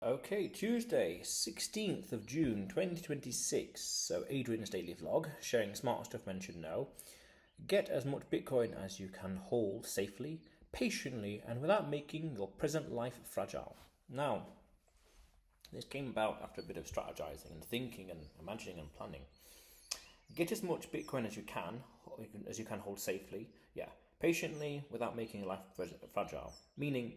Okay, Tuesday, 16th of June 2026. So, Adrian's daily vlog, sharing smart stuff men should know. Get as much Bitcoin as you can hold safely, patiently, and without making your present life fragile. Now, this came about after a bit of strategizing and thinking and imagining and planning. Get as much Bitcoin as you can hold safely, patiently, without making your life fragile. Meaning,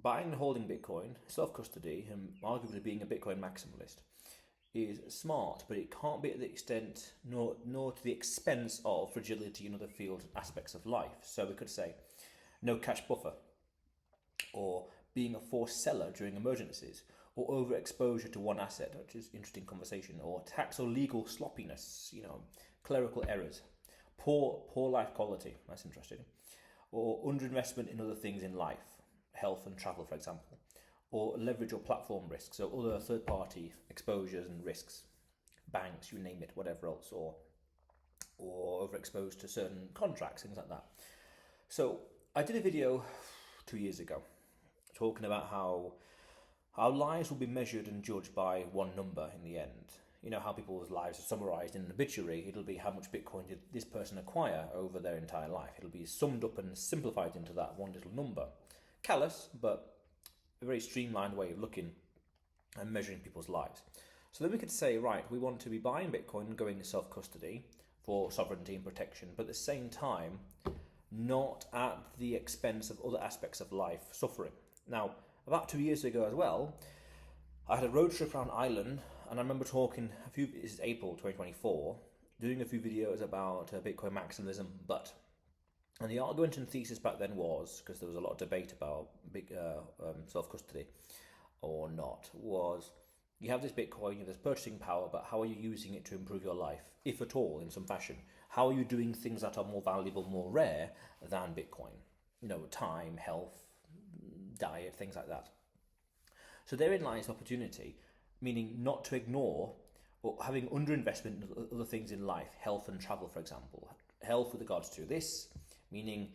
buying and holding Bitcoin, self-custody, and arguably being a Bitcoin maximalist is smart, but it can't be at the extent nor to the expense of fragility in other fields and aspects of life. So we could say no cash buffer, or being a forced seller during emergencies, or overexposure to one asset, which is interesting conversation, or tax or legal sloppiness, clerical errors, poor life quality, that's interesting, or underinvestment in other things in life, health and travel, for example, or leverage or platform risks, so other third-party exposures and risks, banks, you name it, whatever else, or overexposed to certain contracts, things like that. So I did a video 2 years ago talking about how our lives will be measured and judged by one number in the end. You know how people's lives are summarized in an obituary. It'll be how much Bitcoin did this person acquire over their entire life. It'll be summed up and simplified into that one little number. Callous, but a very streamlined way of looking and measuring people's lives. So then we could say, right, we want to be buying Bitcoin and going to self-custody for sovereignty and protection, but at the same time, not at the expense of other aspects of life suffering. Now, about 2 years ago as well, I had a road trip around Ireland, and I remember talking this is April 2024, doing a few videos about Bitcoin maximalism, and the argument and thesis back then was, because there was a lot of debate about self-custody or not, was you have this Bitcoin, you have this purchasing power, but how are you using it to improve your life, if at all, in some fashion? How are you doing things that are more valuable, more rare than Bitcoin? Time, health, diet, things like that. So therein lies opportunity, meaning not to ignore or having underinvestment in other things in life, health and travel, for example. Health with regards to this, meaning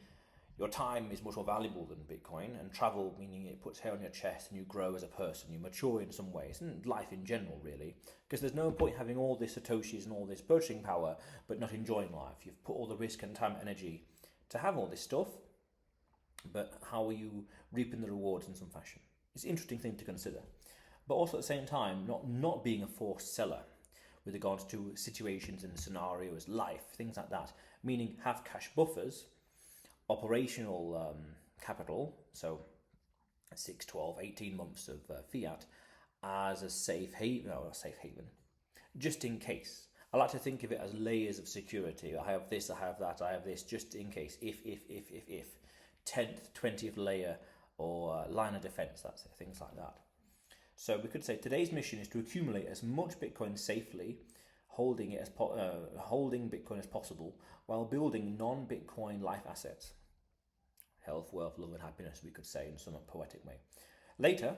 your time is much more valuable than Bitcoin, and travel, meaning it puts hair on your chest and you grow as a person, you mature in some ways, and life in general, really. Because there's no point having all this Satoshis and all this purchasing power, but not enjoying life. You've put all the risk and time and energy to have all this stuff, but how are you reaping the rewards in some fashion? It's an interesting thing to consider. But also at the same time, not being a forced seller with regards to situations and scenarios, life, things like that. Meaning have cash buffers, operational capital, so 6, 12, 18 months of fiat as a safe haven, just in case. I like to think of it as layers of security. I have this, I have that, I have this, just in case, if. 10th, 20th layer or line of defense, that's it, things like that. So we could say today's mission is to accumulate as much Bitcoin safely, holding Bitcoin as possible, while building non-Bitcoin life assets. Health, wealth, love, and happiness, we could say in some poetic way. Later,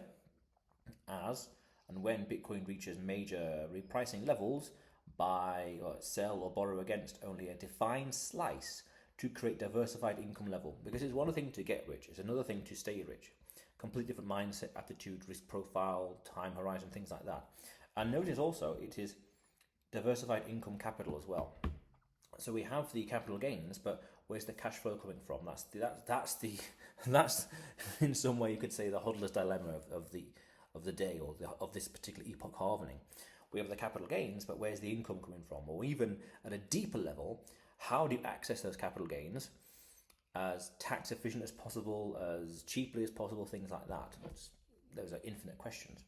as and when Bitcoin reaches major repricing levels, buy or sell or borrow against only a defined slice to create diversified income level. Because it's one thing to get rich, it's another thing to stay rich. Complete different mindset, attitude, risk profile, time horizon, things like that. And notice also it is diversified income capital as well. So we have the capital gains, but where's the cash flow coming from? That's in some way you could say the hodler's dilemma of the day, or of this particular epoch halvening. We have the capital gains, but where's the income coming from? Or even at a deeper level, how do you access those capital gains as tax efficient as possible, as cheaply as possible, things like that? Those are infinite questions.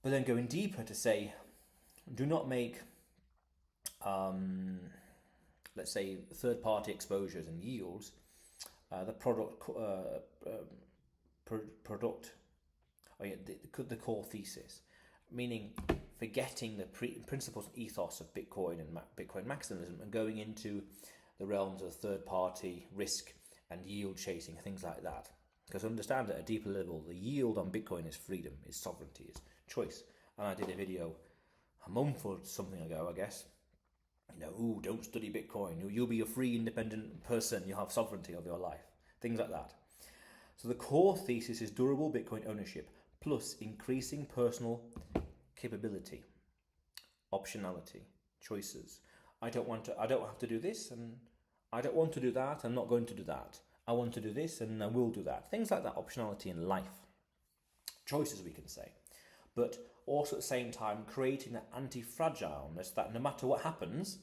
But then going deeper to say, do not make, let's say, third-party exposures and yields the core thesis, meaning forgetting the principles and ethos of Bitcoin and Bitcoin maximalism and going into the realms of third-party risk and yield chasing, things like that. Because understand at a deeper level, the yield on Bitcoin is freedom, is sovereignty, is choice. And I did a video a month or something ago, I guess, don't study Bitcoin. You'll be a free, independent person. You'll have sovereignty of your life. things like that. So the core thesis is durable Bitcoin ownership plus increasing personal capability, optionality, choices. I don't have to do this, and I don't want to do that. I'm not going to do that. I want to do this, and I will do that. Things like that, optionality in life, choices we can say, but also at the same time creating that anti-fragileness that no matter what happens,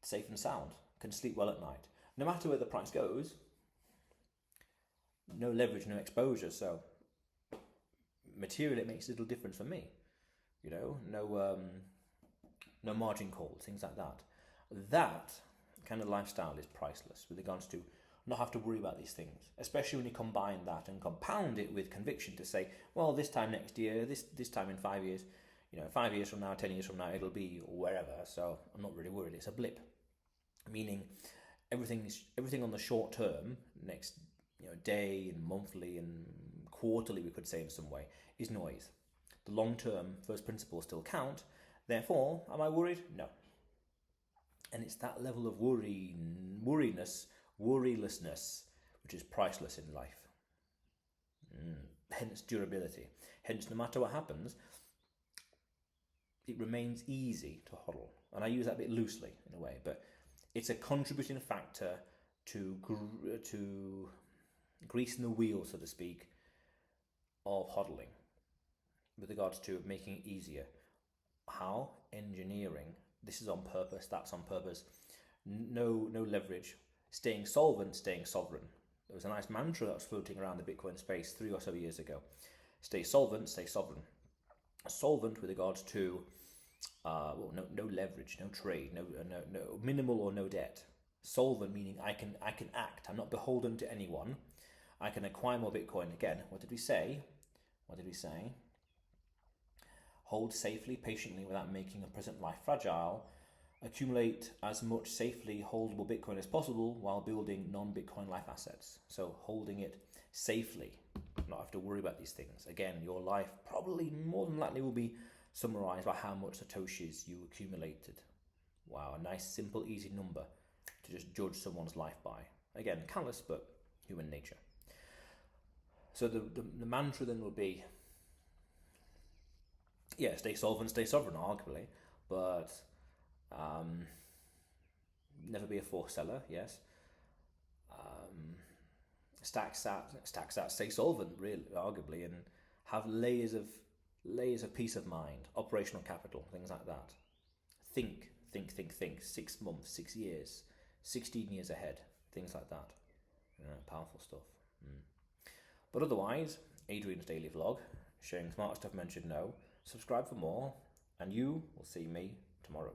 safe and sound, can sleep well at night. No matter where the price goes, no leverage, no exposure. So materially, it makes a little difference for me. You know, no margin calls, things like that. That kind of lifestyle is priceless with regards to not have to worry about these things, especially when you combine that and compound it with conviction to say, well, this time next year, this time in 5 years, 5 years from now, 10 years from now, it'll be wherever. So I'm not really worried. It's a blip, meaning everything on the short term, next day and monthly and quarterly, we could say in some way, is noise. The long term first principles still count. Therefore, am I worried? No. And it's that level of worrylessness, which is priceless in life. Hence durability. Hence, no matter what happens, it remains easy to hodl. And I use that a bit loosely in a way, but it's a contributing factor to greasing the wheel, so to speak, of hodling with regards to making it easier. How? Engineering. This is on purpose, that's on purpose. No leverage. Staying solvent, staying sovereign. There was a nice mantra that was floating around the Bitcoin space 3 or so years ago. Stay solvent, stay sovereign. Solvent with regards to no leverage, no trade, no minimal or no debt. Solvent meaning I can act. I'm not beholden to anyone. I can acquire more Bitcoin. Again, what did we say? Hold safely, patiently, without making a present life fragile. Accumulate as much safely holdable Bitcoin as possible while building non-Bitcoin life assets. So holding it safely, not have to worry about these things. Again, your life probably more than likely will be summarized by how much Satoshis you accumulated. Wow, a nice, simple, easy number to just judge someone's life by. Again, callous, but human nature. So the mantra then will be, stay solvent, stay sovereign, arguably, but never be a forced seller, yes. Stack sat, stay solvent, really, arguably, and have layers of peace of mind, operational capital, things like that. Think. 6 months, 6 years, 16 years ahead, things like that. Powerful stuff. But otherwise, Adrian's daily vlog, sharing smart stuff men should know. Subscribe for more, and you will see me tomorrow.